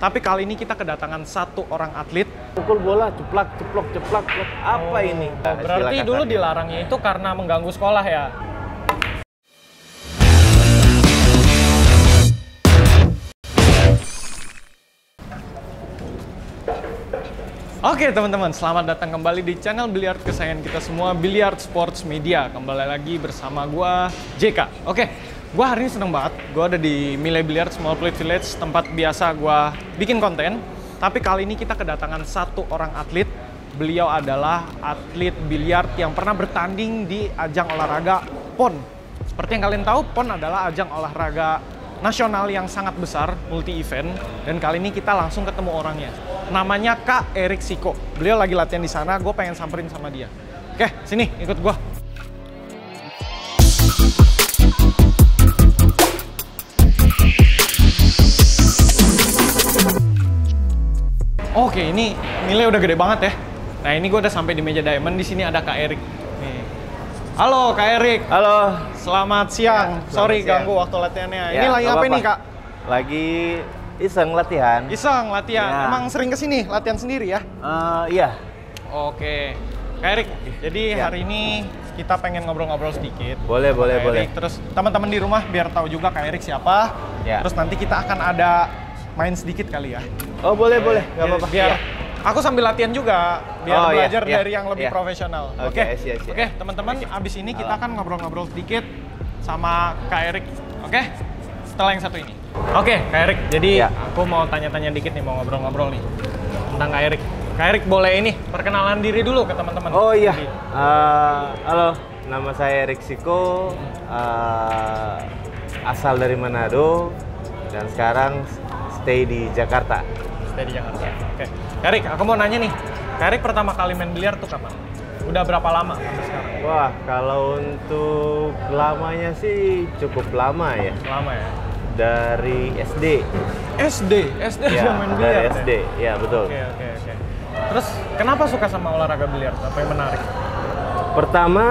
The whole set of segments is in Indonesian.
Tapi kali ini kita kedatangan satu orang atlet. Pukul bola, ceplak, ceplok, ceplak, ceplok. Apa ini? Berarti dulu dilarangnya itu karena mengganggu sekolah ya? Oke teman-teman, selamat datang kembali di channel biliar kesayangan kita semua, Biliar Sports Media. Kembali lagi bersama gua JK. Oke, gua hari ini seneng banget. Gua ada di Mile Billiard Small Plate Village, tempat biasa gua bikin konten. Tapi kali ini kita kedatangan satu orang atlet. Beliau adalah atlet biliar yang pernah bertanding di ajang olahraga PON. Seperti yang kalian tahu, PON adalah ajang olahraga nasional yang sangat besar, multi event. Dan kali ini kita langsung ketemu orangnya. Namanya Kak Erik Siko. Beliau lagi latihan di sana, gue pengen samperin sama dia. Oke, sini ikut gue. Oke, ini nilai udah gede banget ya. Nah, ini gue udah sampai di meja diamond. Di sini ada Kak Erik. Nih. Halo Kak Erik. Halo. Selamat siang. Ya, Sorry siang. ganggu waktu latihannya. Ya, ini lagi apa nih Kak? Lagi iseng latihan. Iseng latihan. Ya. Emang sering kesini latihan sendiri ya? Iya. Oke. Kak Erik, jadi hari ini kita pengen ngobrol-ngobrol sedikit. Boleh, boleh, Kak boleh. Erik. Terus teman-teman di rumah biar tahu juga Kak Erik siapa. Ya. Terus nanti kita akan ada main sedikit kali ya. Oh, boleh, boleh. Gak apa-apa. Biar Ya. aku sambil latihan juga, biar Oh, belajar iya, dari yang lebih iya. profesional. Oke, Oke, siap, siap. Oke, teman-teman, abis ini kita akan ngobrol-ngobrol sedikit sama Kak Erik. Oke, setelah yang satu ini. Oke, Kak Erik, jadi Ya. aku mau tanya-tanya dikit nih, mau ngobrol-ngobrol nih tentang Kak Erik. Kak Erik boleh ini perkenalan diri dulu ke teman-teman. Oh iya. Jadi, Halo, nama saya Erik Siko. Asal dari Manado dan sekarang stay di Jakarta. stay di Jakarta. Oke, Kak Erik, aku mau nanya nih. Kak Erik pertama kali main biliar tuh kapan? Udah berapa lama sampai sekarang? Wah, kalau untuk lamanya sih cukup lama ya. Lama ya? Dari SD. SD Ya, udah main biliar. dari ya? SD. Ya, betul. Oke. Terus kenapa suka sama olahraga biliar? Apa yang menarik? Pertama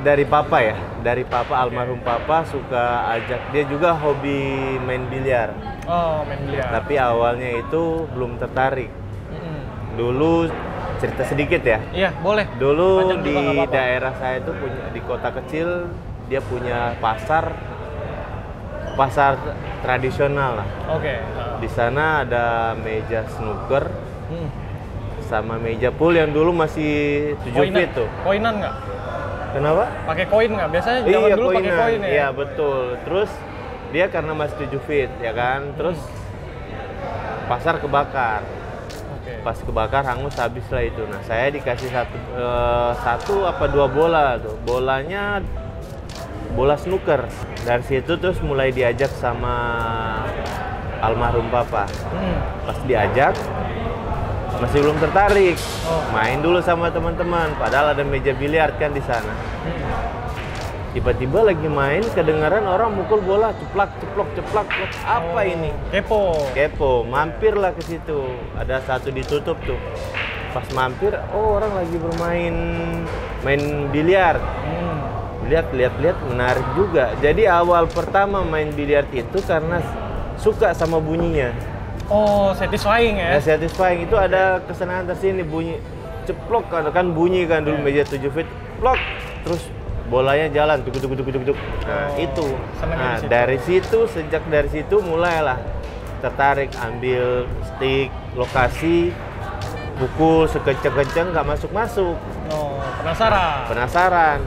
dari papa ya. Dari papa, almarhum papa suka ajak. Dia juga hobi main biliar. Oh, main biliar. Tapi awalnya itu belum tertarik. Mm-mm. Dulu cerita sedikit ya. Iya, boleh. Dulu Panjang di juga nggak apa-apa. daerah saya itu punya, di kota kecil, dia punya pasar tradisional lah. Oke. Di sana ada meja snooker Hmm. sama meja pool yang dulu masih 7 feet tuh. Koinan nggak? Kenapa? Pakai koin nggak? Biasanya zaman dulu pakai koinan. koin ya. Iya, betul. Terus dia karena masih 7 feet ya kan. Terus pasar kebakar. Oke. Pas kebakar hangus habis lah itu. Nah, saya dikasih satu apa dua bola tuh. Bolanya bola snooker. Dari situ terus mulai diajak sama almarhum papa. Pas diajak masih belum tertarik. Oh. Main dulu sama teman-teman. Padahal ada meja biliar kan di sana. Tiba-tiba lagi main kedengaran orang mukul bola ceplak ceplok ceplak ceplok. Apa ini? Kepo, mampirlah ke situ. Ada satu ditutup tuh. Pas mampir, oh orang lagi main biliar. Lihat menarik juga. Jadi awal pertama main biliar itu karena suka sama bunyinya. Oh, satisfying ya? Ya, satisfying itu ada kesenangan tersini bunyi ceplok kan bunyi kan dulu meja 7 feet plok terus bolanya jalan tuk. Nah, itu. Nah, sejak dari situ mulailah tertarik ambil stick, lokasi, pukul sekencang-kencang nggak masuk. Oh, penasaran.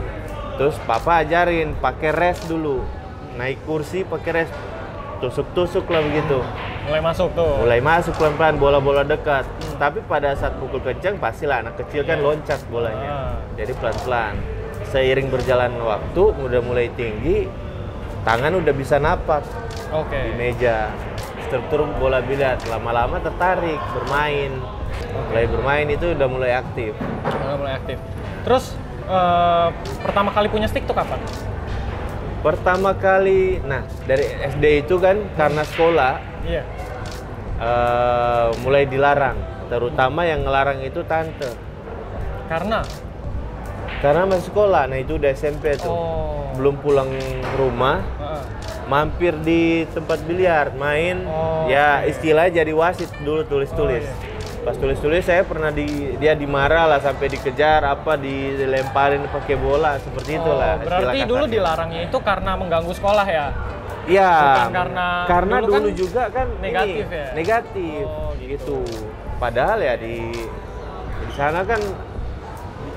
Terus papa ajarin pakai rest dulu. Naik kursi pakai rest. Tusuk-tusuk lah begitu. Mulai masuk tuh. Mulai masuk pelan-pelan bola-bola dekat. Tapi pada saat pukul kencang pastilah anak kecil kan loncat bolanya. Jadi pelan-pelan. Seiring berjalan waktu udah mulai tinggi, tangan udah bisa napak di meja. Struktur bola biliar lama-lama tertarik bermain. Mulai bermain itu udah mulai aktif. Terus pertama kali punya stick tuh kapan? Pertama kali, nah dari SD itu kan karena sekolah Iya. mulai dilarang, terutama yang ngelarang itu tante. Karena masih sekolah, nah itu udah SMP tuh, belum pulang rumah, mampir di tempat biliar, main. Ya istilahnya jadi wasit dulu, tulis-tulis. Pas tulis-tulis saya pernah dia dimarah lah, sampai dikejar, dilemparin pakai bola, seperti itulah. Berarti dulu dilarangnya itu karena mengganggu sekolah ya? Iya. Bukan karena dulu kan juga kan negatif ya? Negatif gitu. Padahal ya di sana kan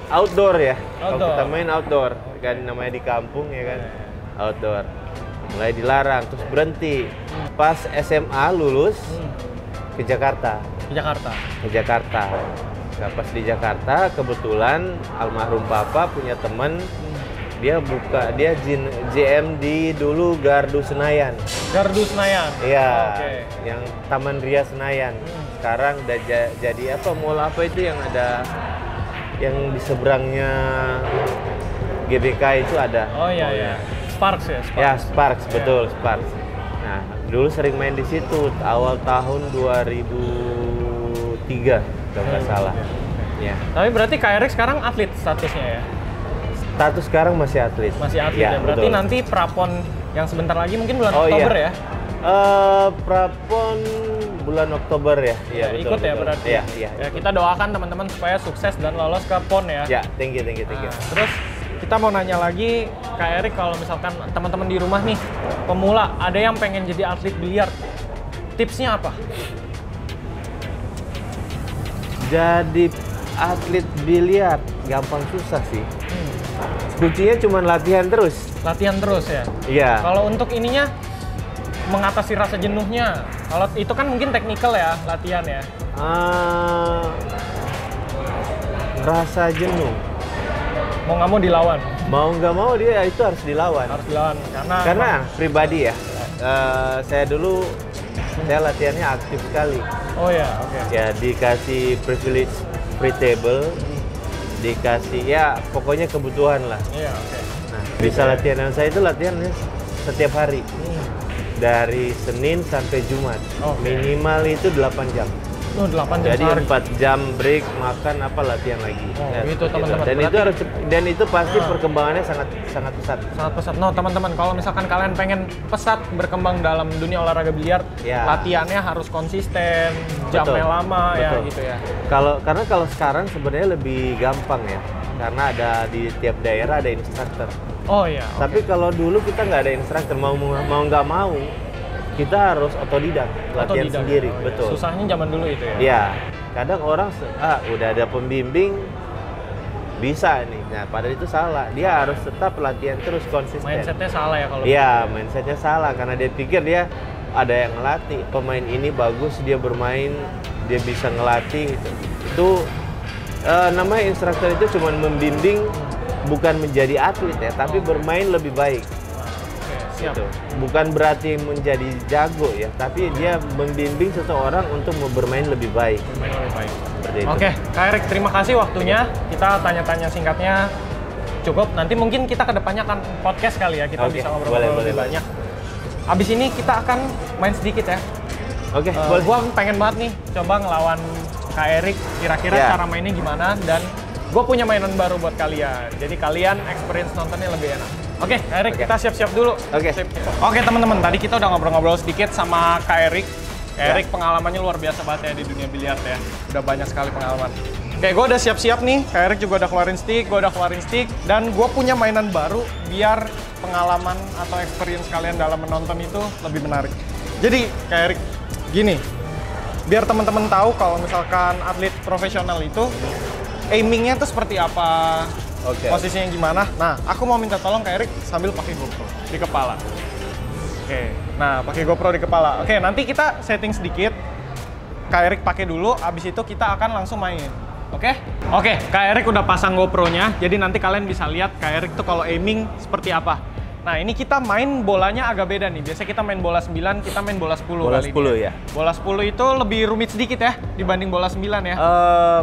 outdoor ya. Kalau kita main outdoor, kan namanya di kampung ya kan. Outdoor. Mulai dilarang, terus berhenti. Pas SMA lulus ke Jakarta. Ke Jakarta. Nah, pas di Jakarta kebetulan almarhum papa punya teman, dia GM di dulu Gardu Senayan. Iya. Yang Taman Ria Senayan. Sekarang udah jadi apa, mall apa itu yang ada yang di seberangnya GBK itu ada. Sparks ya? Ya, Sparks, betul, Sparks. Nah, dulu sering main di situ awal tahun 2003 kalau nggak salah. Ya. Tapi berarti Kak Erik sekarang atlet statusnya ya? Status sekarang masih atlet. Masih atlet ya? Berarti betul. Nanti prapon yang sebentar lagi mungkin bulan Oktober ya? Prapon bulan Oktober ya. Iya, ikut betul. Ya berarti. Iya. Ya, kita doakan teman-teman supaya sukses dan lolos ke PON ya. Ya, thank you. Terus kita mau nanya lagi, Kak Erik, kalau misalkan teman-teman di rumah nih, pemula, ada yang pengen jadi atlet biliar, tipsnya apa? Jadi atlet biliar gampang susah sih. Kuncinya cuma latihan terus. Latihan terus ya? Iya. Kalau untuk ininya, mengatasi rasa jenuhnya, kalau itu kan mungkin teknikal ya, latihan ya? Rasa jenuh. Mau nggak mau dilawan? Mau nggak mau dia itu harus dilawan. Harus dilawan, karena pribadi ya, saya dulu latihannya aktif sekali. Oh ya, oke. Ya dikasih privilege free table, dikasih ya pokoknya kebutuhan lah. Iya, oke. Nah, bisa latihan saya itu latihannya setiap hari. Dari Senin sampai Jumat. Minimal itu 8 jam. 8 jam. Jadi 4 jam break, makan latihan lagi. Gitu teman-teman. Dan itu pasti perkembangannya sangat pesat. Sangat pesat. No, teman-teman, kalau misalkan kalian pengen pesat berkembang dalam dunia olahraga biliar, latihannya harus konsisten, jamnya lama. Ya gitu ya. Karena kalau sekarang sebenarnya lebih gampang ya. Karena ada di tiap daerah ada instruktur. Oh iya. Tapi kalau dulu kita nggak ada instruktur, mau nggak mau kita harus otodidak, latihan sendiri. Betul. Susahnya zaman dulu itu ya? Iya. Kadang orang udah ada pembimbing, bisa nih. Nah, padahal itu salah. Dia harus tetap latihan terus konsisten. Mindsetnya salah ya kalau Iya, mindsetnya salah. Karena dia pikir dia ada yang ngelatih. Pemain ini bagus, dia bermain, dia bisa ngelatih. Itu namanya instruktur itu cuma membimbing, bukan menjadi atlet ya, tapi bermain lebih baik. Siap. Gitu. Bukan berarti menjadi jago ya, tapi dia membimbing seseorang untuk bermain lebih baik. Oke, Kak Erik, terima kasih waktunya. Kita tanya-tanya singkatnya cukup. Nanti mungkin kita kedepannya akan podcast kali ya, kita bisa ngobrol lebih banyak. Abis ini kita akan main sedikit ya. Oke, boleh. Gua pengen banget nih coba ngelawan Kak Erik. Kira-kira cara mainnya gimana, dan gue punya mainan baru buat kalian. Jadi kalian experience nontonnya lebih enak. Oke, Erik, kita siap-siap dulu. Oke, teman-teman, tadi kita udah ngobrol-ngobrol sedikit sama Kak Erik. Erik pengalamannya luar biasa banget ya di dunia biliar ya. Udah banyak sekali pengalaman. Oke, gue udah siap-siap nih. Kak Erik juga udah keluarin stick, dan gue punya mainan baru biar pengalaman atau experience kalian dalam menonton itu lebih menarik. Jadi, Kak Erik, gini, biar teman-teman tahu kalau misalkan atlet profesional itu aimingnya tuh seperti apa, posisinya gimana. Nah, aku mau minta tolong Kak Erik sambil pakai GoPro di kepala. Oke, nah pakai GoPro di kepala. Oke, nanti kita setting sedikit. Kak Erik pakai dulu, abis itu kita akan langsung main. Oke, Kak Erik udah pasang GoPro-nya, jadi nanti kalian bisa lihat Kak Erik tuh kalau aiming seperti apa. Nah, ini kita main bolanya agak beda nih. Biasanya kita main bola 9, kita main bola 10 bola kali 10 ini. Ya. Bola 10 itu lebih rumit sedikit ya dibanding bola 9 ya.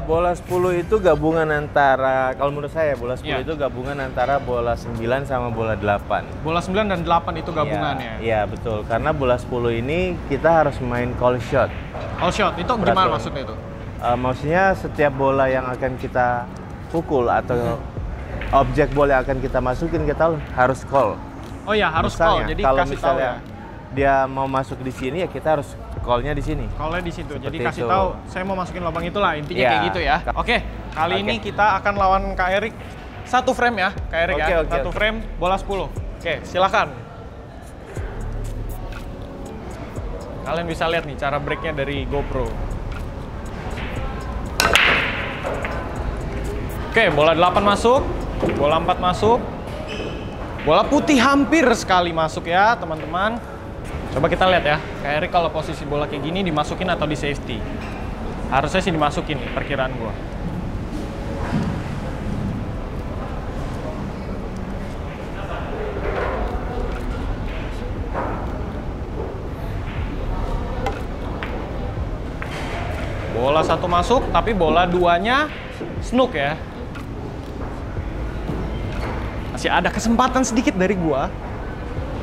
Bola 10 itu gabungan antara, kalau menurut saya bola 10 itu gabungan antara bola 9 sama bola 8. Bola 9 dan 8 itu gabungan ya? Iya, betul. Karena bola 10 ini kita harus main call shot. Call shot, itu gimana maksudnya itu? Maksudnya setiap bola yang akan kita pukul atau objek bola yang akan kita masukin, kita harus call. Oh ya, harus misalnya, call. Jadi kalau kasih tahu misalnya ya. dia mau masuk di sini ya kita harus call-nya di sini. Call-nya di situ. Jadi Seperti kasih itu. tahu saya mau masukin lubang itulah, intinya Iya. kayak gitu ya. Oke, kali ini kita akan lawan Kak Erik. Satu frame ya, Kak Erik ya. Satu frame, bola 10. Oke, silakan. Kalian bisa lihat nih cara breaknya dari GoPro. Oke, bola 8 masuk, bola 4 masuk. Bola putih hampir sekali masuk ya, teman-teman. Coba kita lihat ya, Kak Erik kalau posisi bola kayak gini dimasukin atau di safety. Harusnya sih dimasukin nih, perkiraan gua. Bola 1 masuk, tapi bola 2-nya snook ya. Masih ada kesempatan sedikit dari gua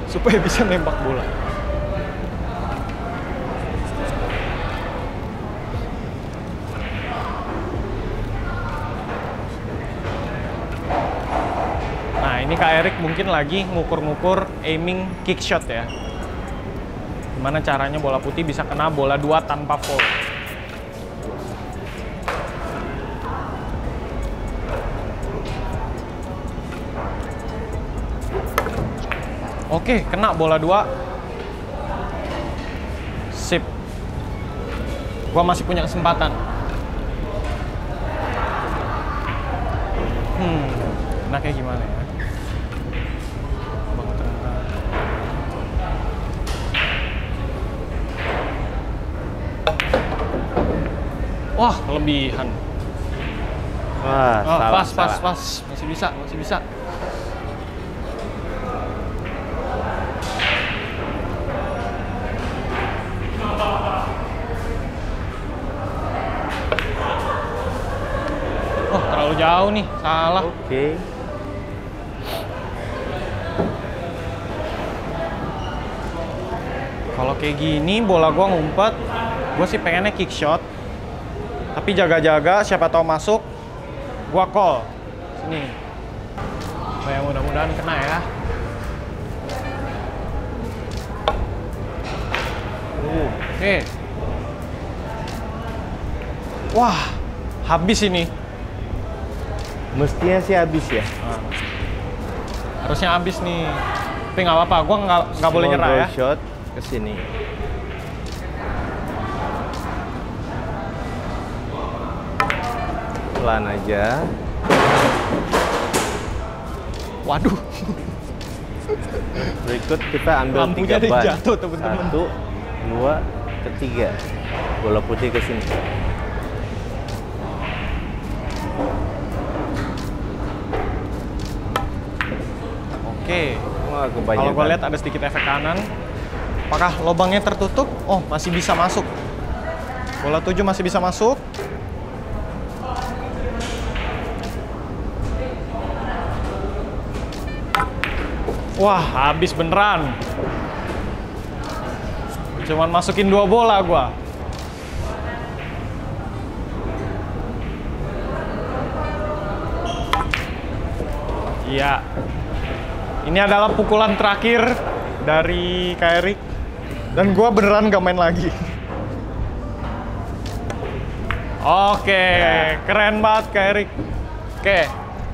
supaya bisa nembak bola. Nah, ini Kak Erik mungkin lagi ngukur-ngukur aiming kick shot ya. Gimana caranya bola putih bisa kena bola 2 tanpa foul. Oke, kena bola 2. Sip. Gua masih punya kesempatan. Enaknya gimana ya? Bang tengah. Wah, kelebihan. Wah, Oh, salah, pas. Masih bisa. Oh, terlalu jauh nih, salah. Oke. Kalau kayak gini bola gua ngumpet, gua sih pengennya kick shot. Tapi jaga-jaga, siapa tahu masuk, gua call. Sini. Ya, mudah-mudahan kena ya. Oke. Wah, habis ini. Mestinya sih habis ya. Harusnya habis nih. Tapi nggak apa-apa, gua nggak boleh nyerah ya. Shot ke sini. Pelan aja. Waduh. Berikut kita ambil Lampunya 3 ban. jatuh, teman-teman. 1, 2, 3. Bola putih ke sini. Oke. Wah, kebanyakan. Kalau gue lihat ada sedikit efek kanan. Apakah lubangnya tertutup? Oh, masih bisa masuk. Bola 7 masih bisa masuk. Wah, habis beneran. Cuman masukin 2 bola gua. Iya. Ini adalah pukulan terakhir dari Kak Erik. Dan gua beneran gak main lagi. Oke, keren banget Kak Erik. Oke,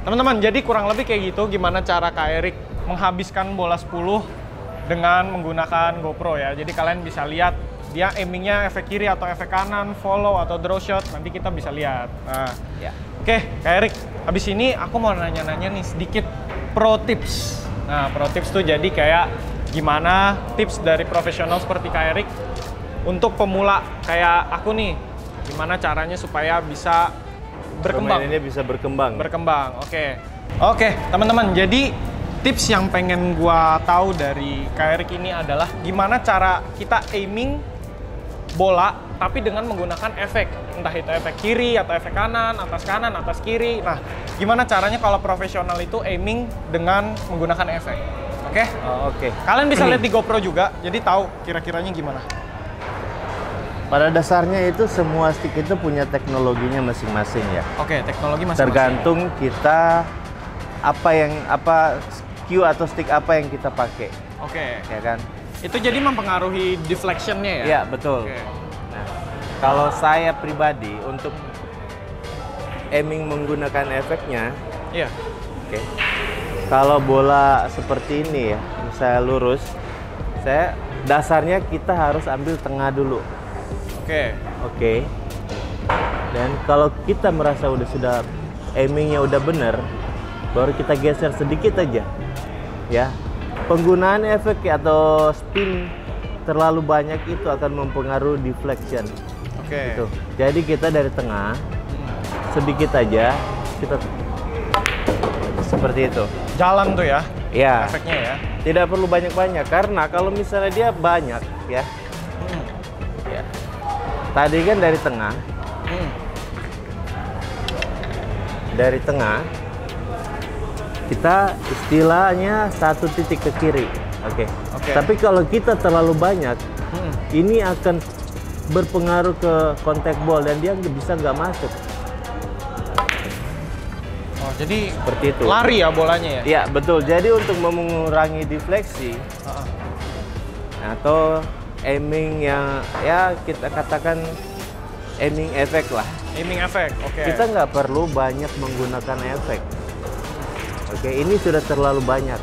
teman-teman, jadi kurang lebih kayak gitu gimana cara Kak Erik menghabiskan bola 10 dengan menggunakan GoPro ya. Jadi kalian bisa lihat dia aimingnya efek kiri atau efek kanan, follow atau draw shot, nanti kita bisa lihat. Nah, Ya. Oke, Kak Erik, habis ini aku mau nanya-nanya nih sedikit pro tips. Nah, pro tips tuh jadi kayak gimana tips dari profesional seperti Kak Erik untuk pemula kayak aku nih, gimana caranya supaya bisa berkembang. Permainan ini bisa berkembang. Oke. Oke, teman-teman, jadi tips yang pengen gua tahu dari Kak Erik ini adalah gimana cara kita aiming bola tapi dengan menggunakan efek, entah itu efek kiri atau efek kanan, atas kiri. Nah, gimana caranya kalau profesional itu aiming dengan menggunakan efek? Oke? Oh, oke. Kalian bisa lihat di GoPro juga, jadi tahu kira-kiranya gimana. Pada dasarnya itu semua stick itu punya teknologinya masing-masing ya. Oke, teknologi masing-masing. Tergantung kita apa cue atau stick apa yang kita pakai. Oke. Ya kan? Itu jadi mempengaruhi deflection-nya ya? Iya, betul. Oke. Nah, kalau saya pribadi untuk aiming menggunakan efeknya, Iya. oke. Kalau bola seperti ini ya, misalnya lurus, dasarnya kita harus ambil tengah dulu. Oke. Oke. Dan kalau kita merasa sudah aimingnya udah bener, baru kita geser sedikit aja. Ya. Penggunaan efek atau spin terlalu banyak itu akan mempengaruhi deflection. Oke. Gitu. Jadi kita dari tengah sedikit aja kita seperti itu. Jalan tuh ya? Ya. Efeknya ya? Tidak perlu banyak-banyak karena kalau misalnya dia banyak ya. Ya. Tadi kan dari tengah. Dari tengah kita istilahnya satu titik ke kiri. Oke. Tapi kalau kita terlalu banyak, ini akan berpengaruh ke kontak ball dan dia bisa nggak masuk. Oh, jadi Seperti itu. lari ya bolanya ya? Iya, betul. Jadi untuk mengurangi defleksi atau aiming yang ya kita katakan aiming efek lah. Aiming efek, oke. Kita nggak perlu banyak menggunakan efek. Oke, ini sudah terlalu banyak.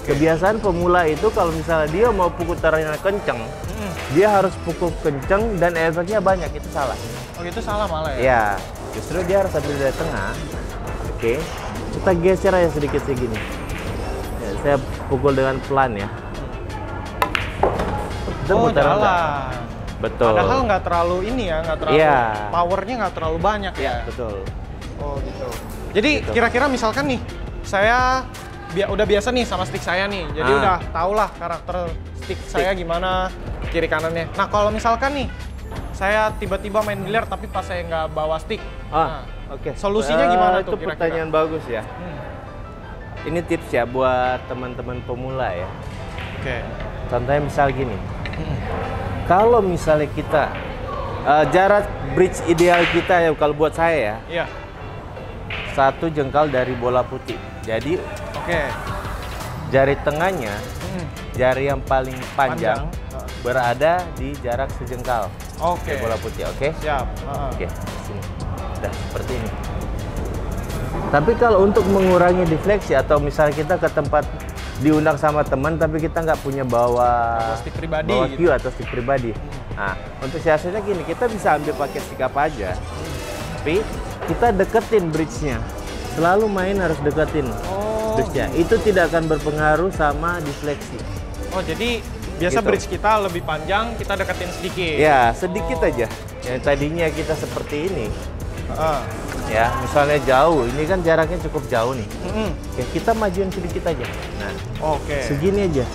Kebiasaan pemula itu kalau misalnya dia mau pukulannya kenceng, dia harus pukul kenceng dan efeknya banyak, itu salah. Oh, itu salah malah ya? Ya, justru dia harus ambil dari tengah. Oke, kita geser aja sedikit segini. Ya, saya pukul dengan pelan ya. Oh, Muter jalan. enggak? Betul. Padahal nggak terlalu ini ya, nggak terlalu powernya nggak terlalu banyak ya. Betul. Oh gitu. Jadi kira-kira misalkan nih, saya udah biasa nih sama stick saya nih, jadi udah tau lah karakter stick saya gimana, kiri kanannya. Nah kalau misalkan nih, saya tiba-tiba main biliar tapi pas saya nggak bawa stick, solusinya gimana tuh itu kira-kira? pertanyaan bagus ya. Ini tips ya buat teman-teman pemula ya. Contohnya misal gini. Kalau misalnya kita jarak bridge ideal kita ya kalau buat saya ya, 1 jengkal dari bola putih. Jadi jari tengahnya, jari yang paling panjang berada di jarak sejengkal. Bola putih, Siap. Sini. Udah seperti ini. Tapi kalau untuk mengurangi defleksi atau misalnya kita ke tempat diundang sama teman tapi kita nggak punya bawa stick pribadi, cue atau stick pribadi. Nah, untuk siasatnya gini, kita bisa ambil pakai stick apa aja, tapi kita deketin bridge-nya. Selalu main harus deketin bridge-nya. Itu tidak akan berpengaruh sama defleksi. Oh, jadi biasa bridge kita lebih panjang, kita deketin sedikit. Ya, sedikit aja. Yang tadinya kita seperti ini. Ya, misalnya jauh, ini kan jaraknya cukup jauh nih. Ya, kita majuin sedikit aja. Nah, segini aja.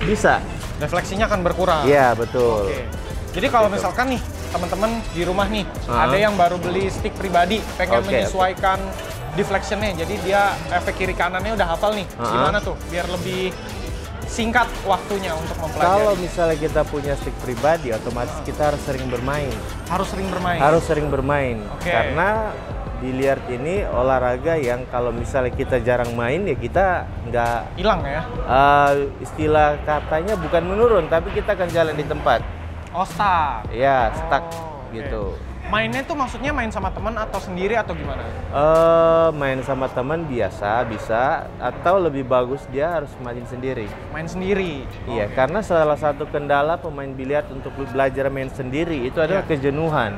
Bisa. Defleksinya akan berkurang. Iya, betul. Jadi kalau misalkan nih, teman-teman di rumah nih, ada yang baru beli stick pribadi, pengen menyesuaikan deflectionnya, jadi dia efek kiri kanannya udah hafal nih. Gimana tuh? Biar lebih singkat waktunya untuk mempelajari. Kalau misalnya kita punya stick pribadi, otomatis kita harus sering bermain. Harus sering bermain? Harus sering bermain. Karena biliar ini olahraga yang kalau misalnya kita jarang main ya kita nggak hilang ya? Istilah katanya bukan menurun, tapi kita akan jalan di tempat. Oh, stuck? Ya, stuck gitu. Mainnya tuh maksudnya main sama teman atau sendiri atau gimana? Main sama teman biasa, bisa. Atau lebih bagus dia harus main sendiri. Main sendiri? Iya, karena salah satu kendala pemain biliar untuk belajar main sendiri itu adalah kejenuhan.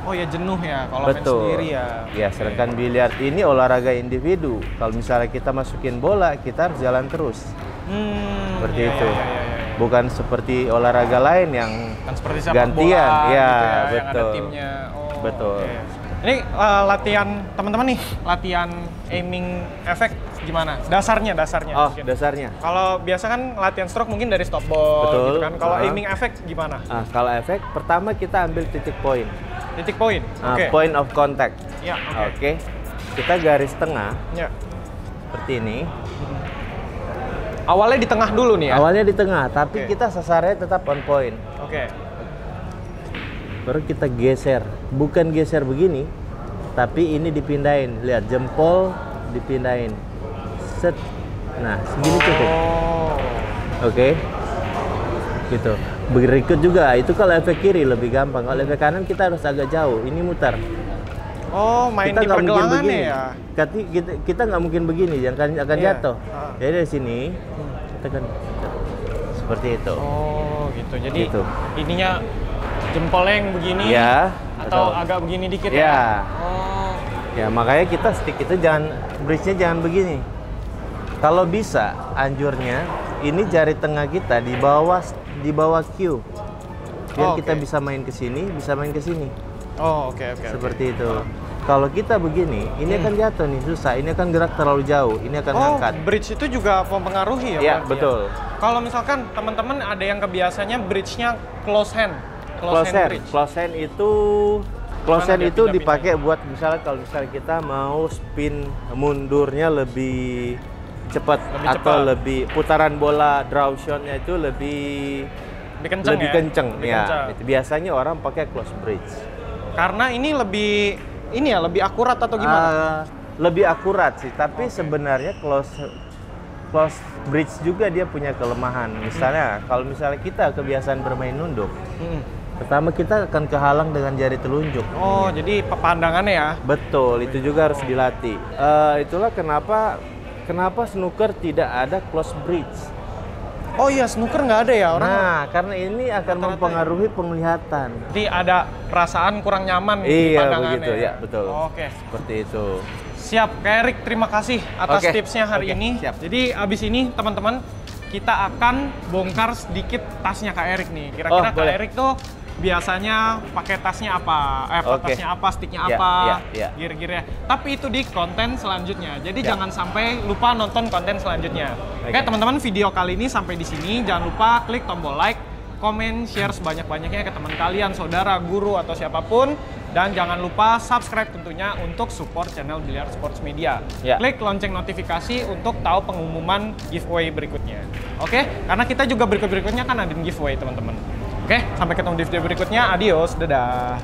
Oh ya, jenuh ya kalau main sendiri ya? Ya, sedangkan biliar ini olahraga individu. Kalau misalnya kita masukin bola, kita harus jalan terus. Seperti itu. Bukan seperti olahraga lain yang kan seperti sepak gantian, bola, ya, gitu ya, betul. yang ada timnya. Betul. Ini latihan teman-teman nih, latihan aiming efek gimana? Dasarnya. Mungkin. Dasarnya. Kalau biasa kan latihan stroke mungkin dari stop ball, gitu kan. Kalau aiming efek gimana? Kalau efek, pertama kita ambil titik poin. Titik poin. Point of contact. Ya. Oke. Kita garis tengah. Ya. Seperti ini. Awalnya di tengah dulu nih ya? Awalnya di tengah, tapi kita sasarnya tetap on point. Baru kita geser, bukan geser begini, tapi ini dipindahin. Lihat, jempol dipindahin. Set. Nah, segini cukup. Oh. Oke. Gitu. Berikut juga, itu kalau efek kiri lebih gampang. Kalau efek kanan kita harus agak jauh. Ini mutar. Oh, main Kita di nggak mungkin pergelangan begini. ya? Kita nggak mungkin begini, akan Iya. jatuh. Jadi dari sini tekan seperti itu. Oh, gitu. Jadi Gitu. ininya jempolnya yang begini Ya. atau betul. agak begini dikit Ya. ya? Oh. Ya, makanya kita stick itu jangan, bridge-nya jangan begini. Kalau bisa, anjurnya ini jari tengah kita di bawah Q. Biar Oh, kita oke. bisa main ke sini, bisa main ke sini. Oh, oke. Seperti itu. Kalau kita begini, ini akan jatuh nih, susah. Ini akan gerak terlalu jauh, ini akan Oh, ngangkat. bridge itu juga mempengaruhi ya? Iya, berarti betul. Kalau misalkan teman-teman ada yang kebiasanya bridge-nya close hand. Close hand. bridge. Close hand itu Gimana dia itu pindah-pindah? dipakai buat misalnya kalau misalnya kita mau spin mundurnya lebih cepat Lebih atau cepat. lebih putaran bola draw shot-nya itu lebih Lebih kenceng lebih ya? kenceng. Lebih Ya, kenceng. itu biasanya orang pakai close bridge. Karena ini lebih lebih akurat atau gimana? Lebih akurat sih, tapi sebenarnya close bridge juga dia punya kelemahan. Misalnya kalau misalnya kita kebiasaan bermain nunduk, Hmm. pertama kita akan kehalang dengan jari telunjuk. Oh, jadi pandangannya ya? Betul, itu juga harus dilatih. Itulah kenapa snooker tidak ada close bridge. Oh iya, snooker nggak ada ya orang? Nah, karena ini akan Rata-rata mempengaruhi penglihatan. Jadi ada perasaan kurang nyaman di Iya, pandangannya. begitu ya, betul. Oke. Seperti itu. Siap, Kak Erik, terima kasih atas Oke. tipsnya hari Oke, ini. siap. Jadi abis ini teman-teman kita akan bongkar sedikit tasnya Kak Erik nih. Kira-kira Oh, Kak boleh. Erik tuh biasanya pakai tasnya apa? Oke. Tasnya apa, sticknya Ya, apa, ya. gear-gearnya. Tapi itu di konten selanjutnya. Jadi Ya. jangan sampai lupa nonton konten selanjutnya. Oke, Oke. teman-teman, video kali ini sampai di sini. Jangan lupa klik tombol like, komen, share sebanyak-banyaknya ke teman kalian, saudara, guru, atau siapapun. Dan jangan lupa subscribe tentunya untuk support channel Biliar Sports Media. Ya. Klik lonceng notifikasi untuk tahu pengumuman giveaway berikutnya. Oke? Karena kita juga berikutnya kan ada giveaway, teman-teman. Oke? Sampai ketemu di video berikutnya. Adios. Dadah.